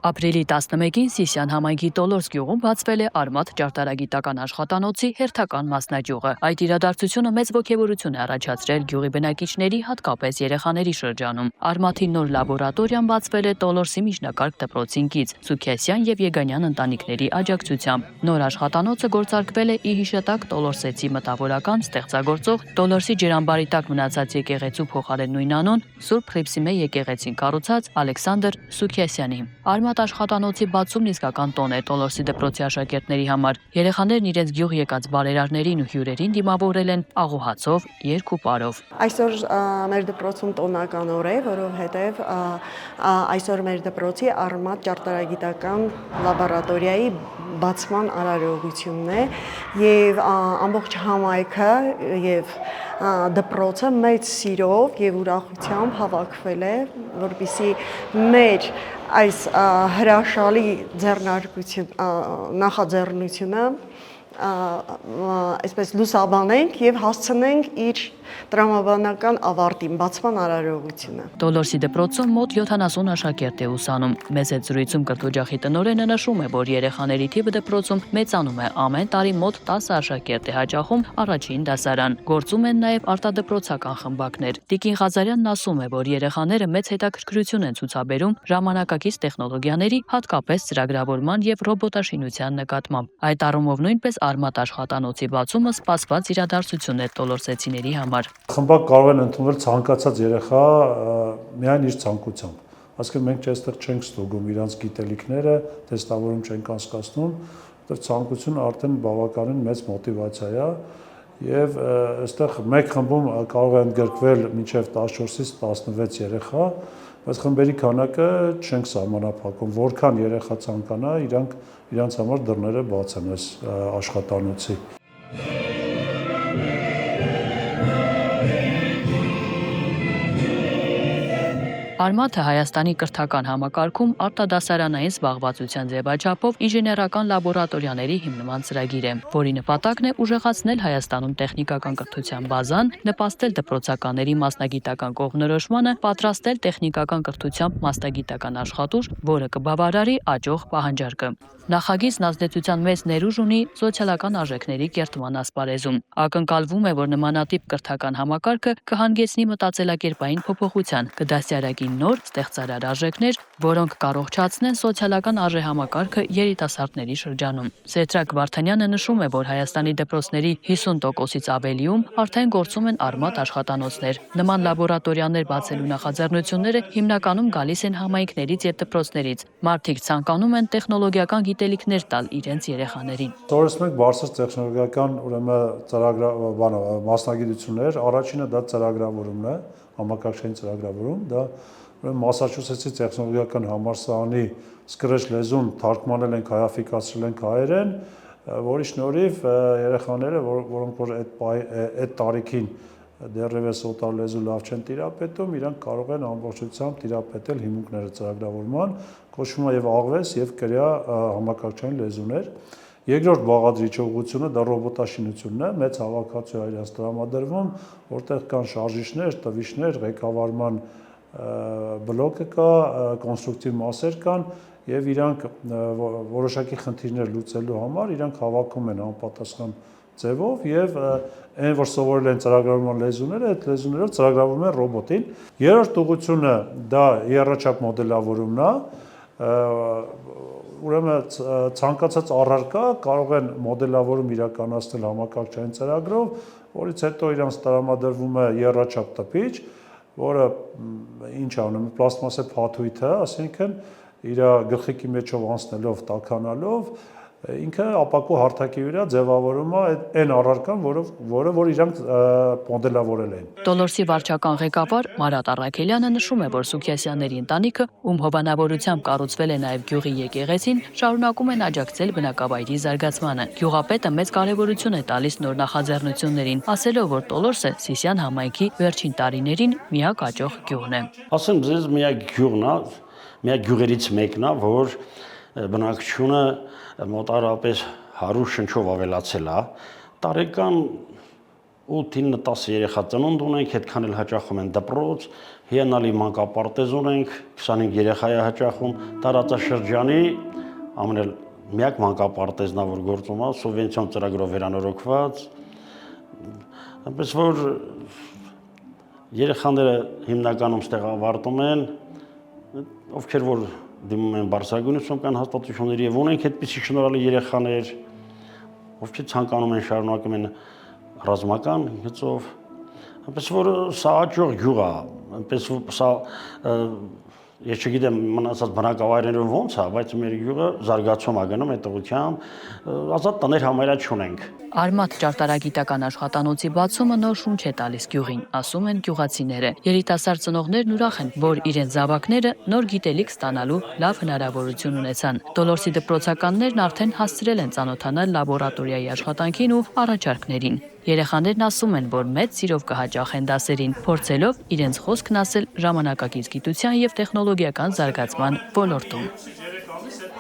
Ապրիլի 11-ին Սիսիան համայնքի Տոլորս գյուղում բացվել է Արմաթ ճարտարագիտական աշխատանոցի հերթական մասնաճյուղը։ Այդ իրադարձությունը մեծ ոգևորություն է առաջացրել գյուղի բնակիչների, հատկապես երեխաների շրջանում։ Արմաթի նոր լաբորատորիան բացվել է Տոլորսի միջնակարգ դպրոցին կից Սուքիասյան եւ Եգանյան ընտանիքների աջակցությամբ։ Նոր աշխատանոցը գործարկվել է ի հիշատակ Տոլորսեցի մտավորական ստեղծագործող Տոլորսի ջրամբարի տակ մնացած եկեղեցու փոխարեն նույնանուն Սուրբ Խրիփսիմե եկեղեցին կառուցած Ալեքսանդր Սուքիասյանի։ Արմաթ աշխատանոցի բացումն իսկական տոն է Տոլորսի դպրոցի աշակերտների համար։ Երեխաներն իրենց գյուղ եկած բարերարներին ու հյուրերին դիմավորել են աղոհացով, երգ ու պարով։ Այսօր մեր դպրոցում տոնական օր է, որովհետև այսօր մեր դպրոցի Արմաթ ճարտարագիտական լաբորատորիայի բացման արարողությունն է եւ ամբողջ համայնքը եւ դպրոցը մեծ սիրով եւ ուրախությամբ հավաքվել է, որպեսզի մեր այս հրաշալի նախաձեռնությունը այսպես լուսաբանենք եւ հասցնենք իր տրամաբանական ավարտին, բացման արարողությունը։ Տոլորսի դպրոցում մոտ 70 աշակերտ է ուսանում։ Մեծ այդ զրույցում կրթօջախի տնօրենը նշում է, որ երեխաների թիվը դպրոցում մեծանում է, ամեն տարի մոտ 10 աշակերտ է հաճախում առաջին դասարան։ Գործում են նաև արտադպրոցական խմբակներ։ Տիկին Ղազարյանն ասում է, որ երեխաները մեծ հետաքրքրություն են ցուցաբերում ժամանակակից տեխնոլոգիաների, հատկապես ծրագրավորման եւ ռոբոտաշինության նկատմամբ։ Այդ առումով նույնպես Արմաթ աշխատանոցի բացումը սպասված իրադարձություն է տոլորսեցիների համար։ Խմբակ կարող են ընդունել ցանկացած երեխա միայն իր ցանկությամբ։ Այսինքն մենք այստեղ չենք ստուգում իրանց գիտելիքները, տեստավորում չենք անցկացնում, որտեղ ցանկությունը արդեն բավականին մեծ մոտիվացիա է եւ այստեղ մեկ խմբում կարող են ընդգրկվել մինչեւ 14-ից 16 երեխա, բայց խմբերի քանակը չենք սահմանափակում, որքան երեխա ցանկանա, իրանց համար դռները բաց են այս աշխատանոցի։ Արմաթը Հայաստանի կրթական համակարգում արտադասարանային զբաղվածության ձևաչափով ինժեներական լաբորատորիաների հիմնման ծրագիր է, որի նպատակն է ուժեղացնել Հայաստանում տեխնիկական կրթության բազան, նպաստել դպրոցականների մասնագիտական կողմնորոշմանը, պատրաստել տեխնիկական կրթությամբ մասնագիտական աշխատուժ, որը կբավարարի աճող պահանջարկը։ Նախագիծն ազդեցության մեծ ներուժ ունի սոցիալական արժեքների կերտման ասպարեզում։ Ակնկալվում է, որ նմանատիպ կրթական համակարգը կհանգեցնի մտածելակերպային փոփոխության, կդաստիարակի նոր ստեղծարար արժեքներ, որոնք կառողջացնեն սոցիալական արժեհամակարգը երիտասարդների շրջանում։ Սեդրակ Վարդանյանը նշում է, որ Հայաստանի դպրոցների 50%-ից ավելիում արդեն գործում են Արմաթ աշխատանոցներ։ Նման լաբորատորիաներ բացելու նախաձեռնությունները հիմնականում գալիս են համայնքներից եւ դպրոցներից։ Մարդիկ ցանկանում են տեխնոլոգիական գիտելիքներ տալ իրենց երեխաներին։ Որպես մենք բարձր տեխնոլոգիական մասնագիտություններ, առաջինը դա ծրագրավորումն է, համակարգչային ծրագրավորում, դա Մասաչուսեթսի տեխնոլոգիական համալսարանի Scratch լեզուն թարգմանել ենք, հայաֆիկացրել ենք հայերեն, որի շնորհիվ երեխաները, որոնք որ այդ տարիքին դեռևս օտար լեզու լավ չեն տիրապետում, իրանք կարող են ամբողջությամբ տիրապետել հիմունքները ծրագրավորման, կոչվում է եւ աղվես եւ կրյա համակարգչային լեզուներ։ Երկրորդ բաղադրիչ ուղղությունը դա ռոբոտաշինությունն է, մեծ հավաքածու է իրենց տրամադրվում, որտեղ կան շարժիչներ, տվիչներ, ղեկավարման բլոկը կա, կոնստրուկտիվ մասեր կան եւ իրանք որոշակի խնդիրներ լուծելու համար իրանք հավաքում են անպատասխան ձևով եւ այն որ սովորել են ծրագրավորման լեզուները, այդ լեզուներով ծրագրավորում են ռոբոտին։ Երրորդ ուղղությունը դա եռաչափ մոդելավորումն է, ուրեմն ցանկացած առարկա կարող են մոդելավորում իրականացնել համակարգչային ծրագրով, որից հետո իրանց տրամադրվում է եռաչափ տպիչ, որը ինչ անում է պլաստմասե փաթույթ է, ասենքն իր գլխիկի մեջով անցնելով, տաքանալով ինքը ապակու հարթակի վրա ձևավորում է այն առարկան, որը որ իրանք մոդելավորել են։ Տոլորսի վարչական ղեկավար Մարատ Առաքելյանը նշում է, որ Սուքիասյանների ընտանիքը, ում հովանավորությամբ կառուցվել է նաև գյուղի եկեղեցին, շարունակում են աջակցել բնակավայրի զարգացմանը։ Գյուղապետը մեծ կարևորություն է տալիս նոր նախաձեռնություններին, ասելով, որ Տոլորսը Սիսիան համայնքի վերջին տարիներին միակ աճող գյուղն է։ Ասեմ ձեզ միակ գյուղն է, միակ գյուղերից մեկն է, որ բնակչությունը մոտարապես 100 շնչով ավելացել է, տարեկան 8-10 երեխա ծնունդ ունենք, այդքան էլ հաճախում են դպրոց, հիանալի մանկապարտեզ ունենք, 25 երեխա է հաճախում, տարածաշրջանի միակ մանկապարտեզն որ գործում է, սուբվենցիոն ծրագրով վերանորոգված, այնպես որ երեխաները հիմնականում ստեղ ավարտում են, ովքեր որ դիմում են բարձրագույն կան հաստատությունների եւ ունենք այդպիսի շնորհալի երեխաներ, ովքեր ցանկանում են շարունակում են ռազմական գծով, այնպես որ սա աճող գյուղ է, այնպես սա ես չգիտեմ մնացած բնակավայրերում ոնց է, բայց մեր գյուղը զարգացում է գնում այդ ուղղությամբ, ազատ տներ համարյա չունենք։ Արմաթ ճարտարագիտական աշխատանոցի բացումը նոր շունչ է տալիս գյուղին, ասում են գյուղացիները։ Երիտասարդ ծնողներն ուրախ են, որ իրենց զավակները նոր գիտելիք ստանալու լավ հնարավորություն ունեցան։ Դոլորսի դպրոցականներն արդեն հասցրել են ծանոթանալ լաբորատորիայի աշխատանքին ու առաջարկներին։ Երեխաներն ասում են, որ մեծ սիրով կհաճախեն դասերին, փորձելով իրենց խոսքն ասել ժամանակակից գիտության եւ տեխնոլոգիական զարգացման ոլորտում։